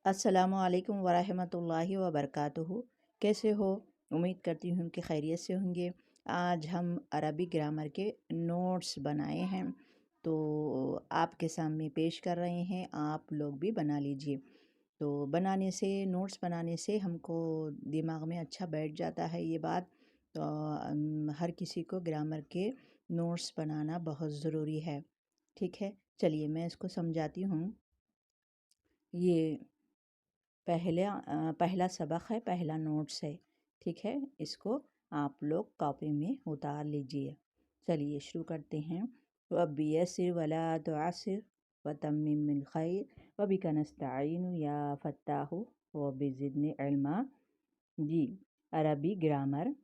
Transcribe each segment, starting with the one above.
अस्सलामु अलैकुम वरहमतुल्लाहि वबरकातुहू। कैसे हो? उम्मीद करती हूँ कि खैरियत से होंगे। आज हम अरबी ग्रामर के नोट्स बनाए हैं तो आपके सामने पेश कर रहे हैं, आप लोग भी बना लीजिए। तो नोट्स बनाने से हमको दिमाग में अच्छा बैठ जाता है ये बात। तो हर किसी को ग्रामर के नोट्स बनाना बहुत ज़रूरी है। ठीक है, चलिए मैं इसको समझाती हूँ। ये पहला सबक है, पहला नोट्स है। ठीक है, इसको आप लोग कॉपी में उतार लीजिए। चलिए शुरू करते हैं। रब्बी यस्सिर वला तुअस्सिर वतम्मिम बिल खैर वबिका नस्तईन या फत्ताहु रब्बी ज़िदनी इल्मा। जी, अरबी ग्रामर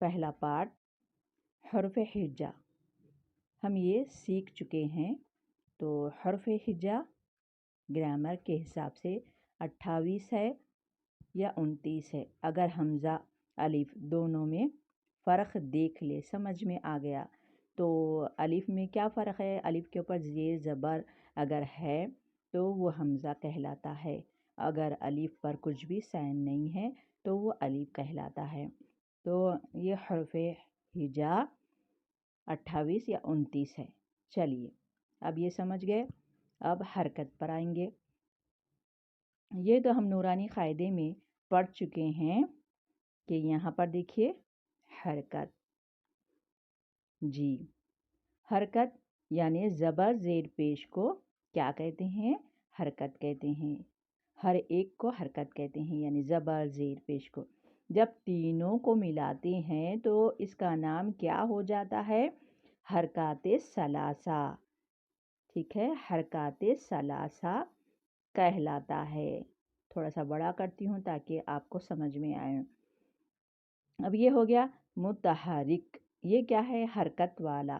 पहला पार्ट, हर्फ हिज्जा। हम ये सीख चुके हैं। तो हर्फ हिज्जा ग्रामर के हिसाब से 28 है या 29 है। अगर हमज़ा अलिफ दोनों में फ़र्क देख ले, समझ में आ गया। तो अलिफ में क्या फ़र्क है? अलिफ के ऊपर ज़ेर ज़बर अगर है तो वो हमज़ा कहलाता है। अगर अलिफ पर कुछ भी साइन नहीं है तो वो अलिफ कहलाता है। तो ये हर्फ हिजा 28 या 29 है। चलिए अब ये समझ गए। अब हरकत पर आएंगे। ये तो हम नूरानी क़ायदे में पढ़ चुके हैं कि यहाँ पर देखिए हरकत। जी, हरकत यानी ज़बर ज़ेर पेश को क्या कहते हैं? हरकत कहते हैं। हर एक को हरकत कहते हैं, यानी ज़बर ज़ेर पेश को। जब तीनों को मिलाते हैं तो इसका नाम क्या हो जाता है? हरकत सलासा। ठीक है, हरकत सलासा कहलाता है। थोड़ा सा बड़ा करती हूँ ताकि आपको समझ में आए। अब ये हो गया मुतहरिक। ये क्या है? हरकत वाला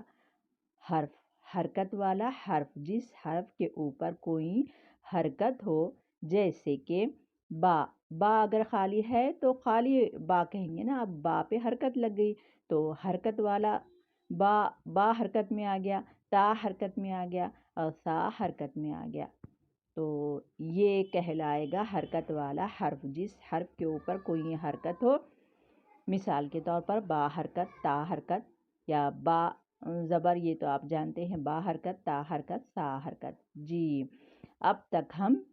हर्फ। हरकत वाला हर्फ, जिस हर्फ के ऊपर कोई हरकत हो, जैसे कि बा। बा अगर खाली है तो खाली बा कहेंगे ना। अब बा पे हरकत लग गई तो हरकत वाला बा, बा हरकत में आ गया, ता हरकत में आ गया और सा हरकत में आ गया। तो ये कहलाएगा हरकत वाला हर्फ, जिस हर्फ के ऊपर कोई हरकत हो। मिसाल के तौर पर बा हरकत, ता हरकत या बा ज़बर, ये तो आप जानते हैं, बा हरकत, ता हरकत, सा हरकत। जी, अब तक हम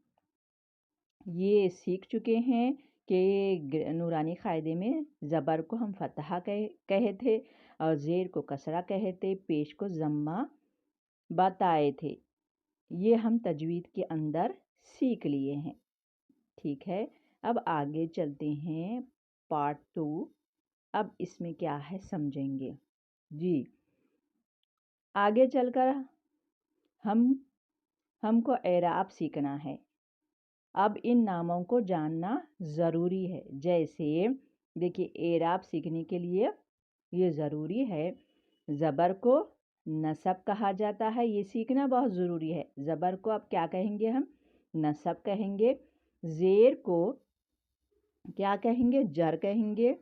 ये सीख चुके हैं कि नूरानी क़ायदे में ज़बर को हम फ़तहा कहे थे और ज़ेर को कसरा कहे थे, पेश को ज़म्मा बताए थे। ये हम तजवीद के अंदर सीख लिए हैं। ठीक है, अब आगे चलते हैं पार्ट 2। अब इसमें क्या है समझेंगे। जी, आगे चलकर हमको एराब सीखना है। अब इन नामों को जानना ज़रूरी है। जैसे देखिए, एराब सीखने के लिए ये ज़रूरी है, ज़बर को नसब कहा जाता है। ये सीखना बहुत ज़रूरी है। ज़बर को अब क्या कहेंगे? हम नसब कहेंगे। ज़ेर को क्या कहेंगे? जर कहेंगे।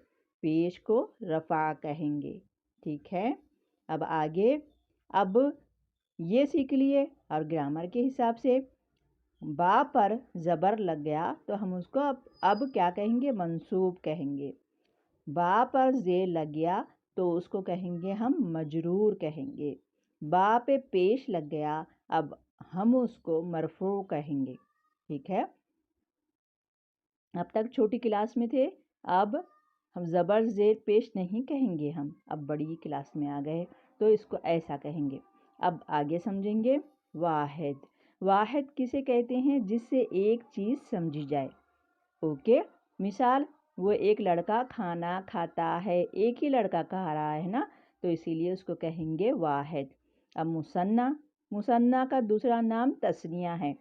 पेश को रफ़ा कहेंगे। ठीक है, अब आगे। अब ये सीख लिए और ग्रामर के हिसाब से बा पर ज़बर लग गया तो हम उसको अब क्या कहेंगे? मंसूब कहेंगे। बा पर ज़ेर लग गया तो उसको कहेंगे हम मजरूर कहेंगे। बा पे पेश लग गया, अब हम उसको मरफू कहेंगे। ठीक है, अब तक छोटी क्लास में थे, अब हम ज़बर ज़ेर पेश नहीं कहेंगे। हम अब बड़ी क्लास में आ गए तो इसको ऐसा कहेंगे। अब आगे समझेंगे। वाहिद। वाहिद किसे कहते हैं? जिससे एक चीज़ समझी जाए। ओके, मिसाल वो एक लड़का खाना खाता है, एक ही लड़का कह रहा है ना, तो इसीलिए उसको कहेंगे वाहिद। अब मुसन्ना। मुसन्ना का दूसरा नाम तस्निया है।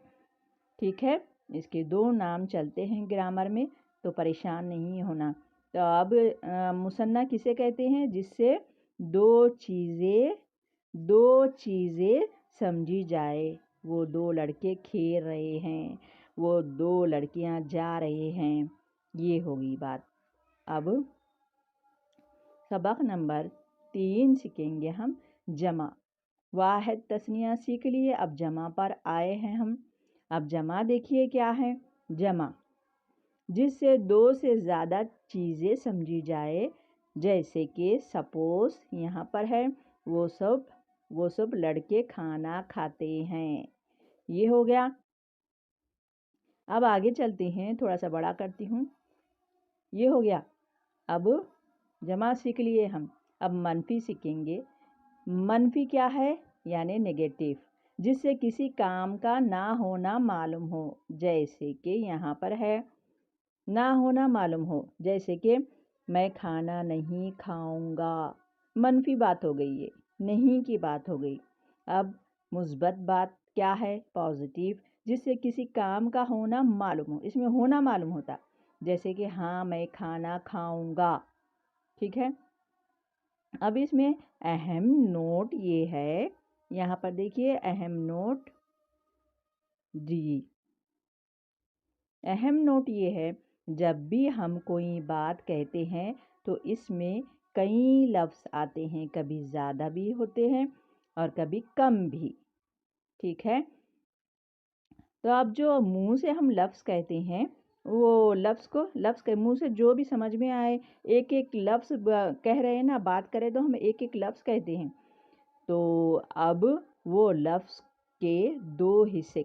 ठीक है, इसके दो नाम चलते हैं ग्रामर में, तो परेशान नहीं होना। तो अब मुसन्ना किसे कहते हैं? जिससे दो चीज़ें समझी जाए। वो दो लड़के खेल रहे हैं, वो दो लड़कियां जा रहे हैं, ये होगी बात। अब सबक नंबर 3 सीखेंगे हम जमा। वाहिद तस्निया सीख लिए, अब जमा पर आए हैं हम। अब जमा देखिए क्या है। जमा जिससे दो से ज़्यादा चीज़ें समझी जाए, जैसे कि सपोज यहाँ पर है वो सब लड़के खाना खाते हैं। ये हो गया। अब आगे चलते हैं, थोड़ा सा बड़ा करती हूँ। ये हो गया। अब जमा सीख लिए हम, अब मनफी सीखेंगे। मनफी क्या है? यानी नेगेटिव, जिससे किसी काम का ना होना मालूम हो, जैसे कि यहाँ पर है ना होना मालूम हो, जैसे कि मैं खाना नहीं खाऊंगा। मनफी बात हो गई, ये नहीं की बात हो गई। अब मुस्बत बात क्या है? पॉजिटिव, जिससे किसी काम का होना मालूम हो, इसमें होना मालूम होता, जैसे कि हाँ मैं खाना खाऊंगा। ठीक है। अब इसमें अहम नोट ये है, यहाँ पर देखिए अहम नोट जी। अहम नोट ये है, जब भी हम कोई बात कहते हैं तो इसमें कई लफ्ज़ आते हैं, कभी ज़्यादा भी होते हैं और कभी कम भी। ठीक है। तो अब जो मुंह से हम लफ्ज़ कहते हैं, वो लफ्ज़ के मुंह से जो भी समझ में आए, एक एक लफ्ज़ कह रहे हैं ना, बात करें तो हम एक एक लफ्ज़ कहते हैं। तो अब वो लफ्ज़ के दो हिस्से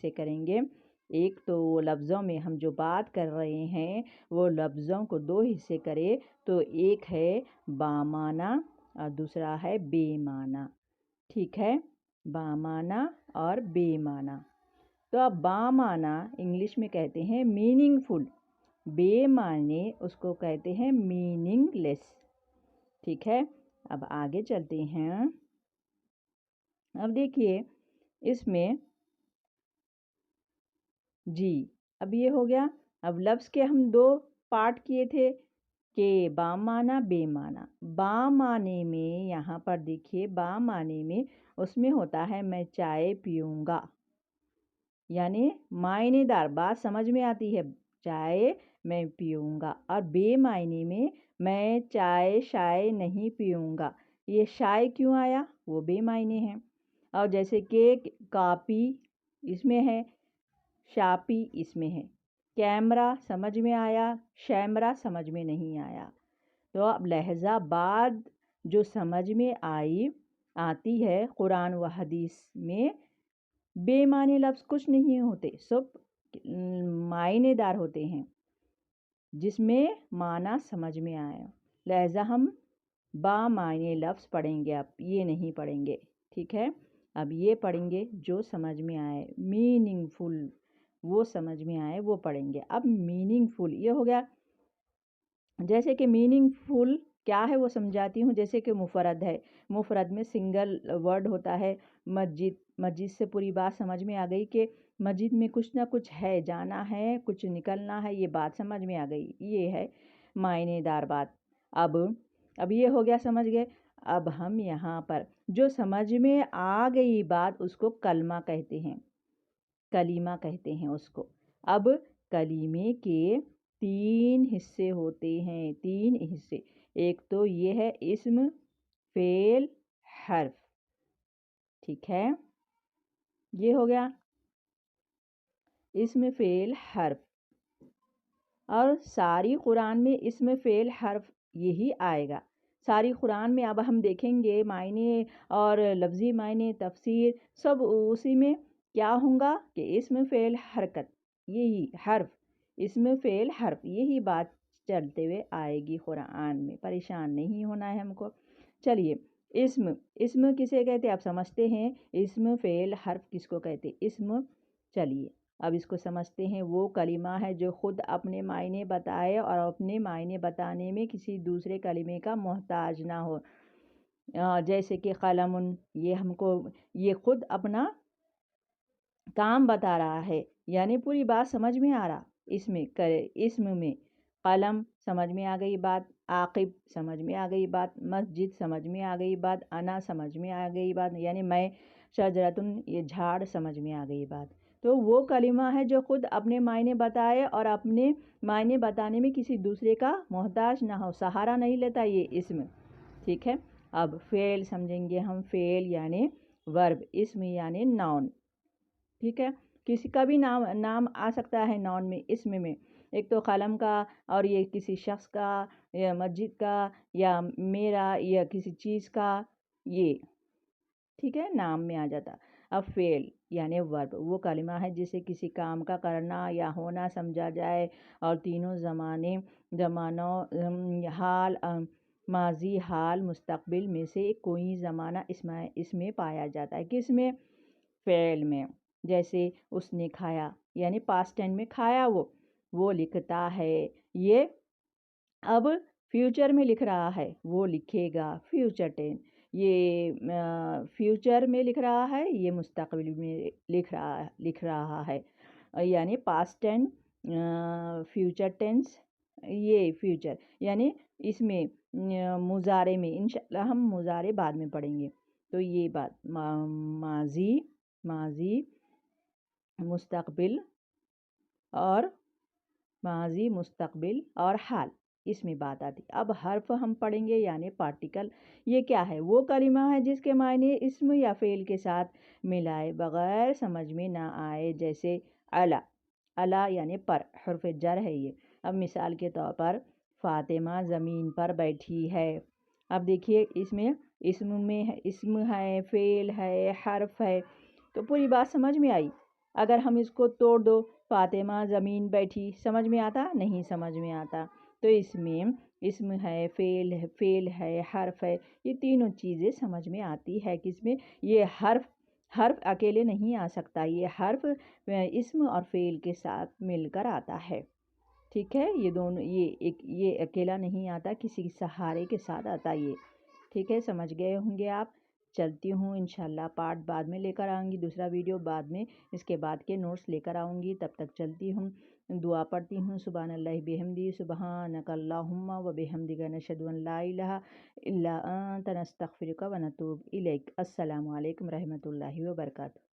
करेंगे। एक तो वो लफ्ज़ों में हम जो बात कर रहे हैं वो लफ्ज़ों को दो हिस्से करें, तो एक है बामाना और दूसरा है बेमाना। ठीक है, बामाना और बेमाना। तो अब बामाना इंग्लिश में कहते हैं मीनिंगफुल, बेमाने उसको कहते हैं मीनिंगलेस। ठीक है। अब आगे चलते हैं। अब देखिए इसमें जी, अब ये हो गया। अब लफ्ज़ के हम दो पार्ट किए थे कि बामाना बेमाना। बामाने में यहाँ पर देखिए, बामाने में उसमें होता है मैं चाय पीऊँगा, यानी मायनेदार बात समझ में आती है, चाय मैं पीऊँगा। और बेमायने में मैं चाय शाय नहीं पीऊँगा। ये शाय क्यों आया? वो बेमायने है। और जैसे कि कॉपी इसमें है, शापी इसमें है। कैमरा समझ में आया, शैमरा समझ में नहीं आया। तो अब लहजा बाद जो समझ में आती है कुरान व हदीस में, बेमानी लफ्ज़ कुछ नहीं होते, सब मायनेदार होते हैं, जिसमें माना समझ में आया। लहजा हम बामायने लफ्ज़ पढ़ेंगे, अब ये नहीं पढ़ेंगे। ठीक है। अब ये पढ़ेंगे जो समझ में आए, मीनिंगफुल वो समझ में आए वो पढ़ेंगे। अब मीनिंगफुल ये हो गया। जैसे कि मीनिंगफुल क्या है वो समझाती हूँ। जैसे कि मुफरद है, मुफरद में सिंगल वर्ड होता है। मस्जिद, मस्जिद से पूरी बात समझ में आ गई कि मस्जिद में कुछ ना कुछ है, जाना है, कुछ निकलना है, ये बात समझ में आ गई, ये है मायनेदार बात। अब ये हो गया, समझ गए। अब हम यहाँ पर जो समझ में आ गई बात उसको कलमा कहते हैं, कलीमा कहते हैं उसको। अब कलीमे के तीन हिस्से होते हैं, तीन हिस्से। एक तो ये है इस्म, फेल, हर्फ। ठीक है, ये हो गया इस्म, फेल, हर्फ। और सारी कुरान में इस्म, फेल, हर्फ यही आएगा सारी कुरान में। अब हम देखेंगे मायने और लफ्ज़ी मायने, तफसीर सब उसी में क्या होगा कि इस्म, फेल, हरकत, यही हर्फ, इस्म, फेल, हर्फ, यही बात चलते हुए आएगी कुरान में। परेशान नहीं होना है हमको। चलिए, इस्म किसे कहते हैं आप समझते हैं? इस्म, फेल, हर्फ किसको कहते? इस्म। चलिए अब इसको समझते हैं। वो कलिमा है जो खुद अपने मायने बताए और अपने मायने बताने में किसी दूसरे कलिमे का मोहताज ना हो। जैसे कि कलमुन, ये हमको ये खुद अपना काम बता रहा है, यानी पूरी बात समझ में आ रहा। इसम में कलम समझ में आ गई बात, आकिब समझ में आ गई बात, मस्जिद समझ में आ गई बात, अना समझ में आ गई बात, यानी मैं, शजरतुन ये झाड़ समझ में आ गई बात। तो वो कलिमा है जो खुद अपने मायने बताए और अपने मायने बताने में किसी दूसरे का मोहताज ना हो, सहारा नहीं लेता, ये इसम। ठीक है। अब फेल समझेंगे हम। फेल यानी वर्ब, इसम यानी नाउन। ٹھیک ہے، کسی کا بھی نام آ سکتا ہے نون میں، اسم میں، ایک تو قلم کا، اور یہ کسی شخص کا یا مسجد کا یا میرا یا کسی چیز کا، یہ ٹھیک ہے نام میں آ جاتا۔ اب فعل یعنی ورب وہ کلمہ ہے جسے کسی کام کا کرنا یا ہونا سمجھا جائے اور تینوں زمانوں حال، ماضی، حال، مستقبل میں سے کوئی زمانہ اس میں پایا جاتا ہے۔ کس میں؟ فعل میں۔ جیسے اس نے کھایا یعنی پاسٹ ٹینس میں کھایا، وہ لکھتا ہے، یہ اب فیوچر میں لکھ رہا ہے، وہ لکھے گا، فیوچر ٹینس۔ یہ فیوچر میں لکھ رہا ہے، یہ مستقبل میں لکھ رہا ہے، یعنی پاسٹ ٹینس، فیوچر ٹینس، یہ فیوچر یعنی اس میں مضارع میں، انشاءاللہ ہم مضارع بعد میں پڑھیں گے۔ تو یہ بات ماضی مستقبل اور حال، اس میں بات آتی۔ اب حرف ہم پڑھیں گے یعنی پارٹیکل۔ یہ کیا ہے؟ وہ کلمہ ہے جس کے معنی اسم یا فعل کے ساتھ ملائے بغیر سمجھ میں نہ آئے، جیسے الا یعنی پر، حرف جر ہے یہ۔ اب مثال کے طور پر فاطمہ زمین پر بیٹھی ہے۔ اب دیکھیے اس میں اسم ہے، فعل ہے، حرف ہے، تو پوری بات سمجھ میں آئی۔ اگر ہم اس کو توڑ دو، فاطمہ زمین بیٹھی، سمجھ میں آتا؟ نہیں سمجھ میں آتا۔ تو اس میں اسم ہے، فعل ہے، حرف ہے، یہ تینوں چیزیں سمجھ میں آتی ہے۔ کس میں؟ یہ حرف اکیلے نہیں آ سکتا، یہ حرف اسم اور فعل کے ساتھ مل کر آتا ہے، ٹھیک ہے؟ یہ دونوں، یہ اکیلا نہیں آتا، کسی سہارے کے ساتھ آتا یہ، ٹھیک ہے؟ سمجھ گئے ہوں گے آپ۔ چلتی ہوں، انشاءاللہ پارٹ بعد میں لے کر آؤں گی، دوسرا ویڈیو بعد میں، اس کے بعد کے نوٹس لے کر آؤں گی۔ تب تک چلتی ہوں، دعا پڑھتی ہوں۔ سبحان اللہ بحمدی، سبحانک اللہم و بحمدک، نشہد ان لا الہ الا انت، نستغفرک و نتوب الیک۔ السلام علیکم رحمۃ اللہ وبرکاتہ۔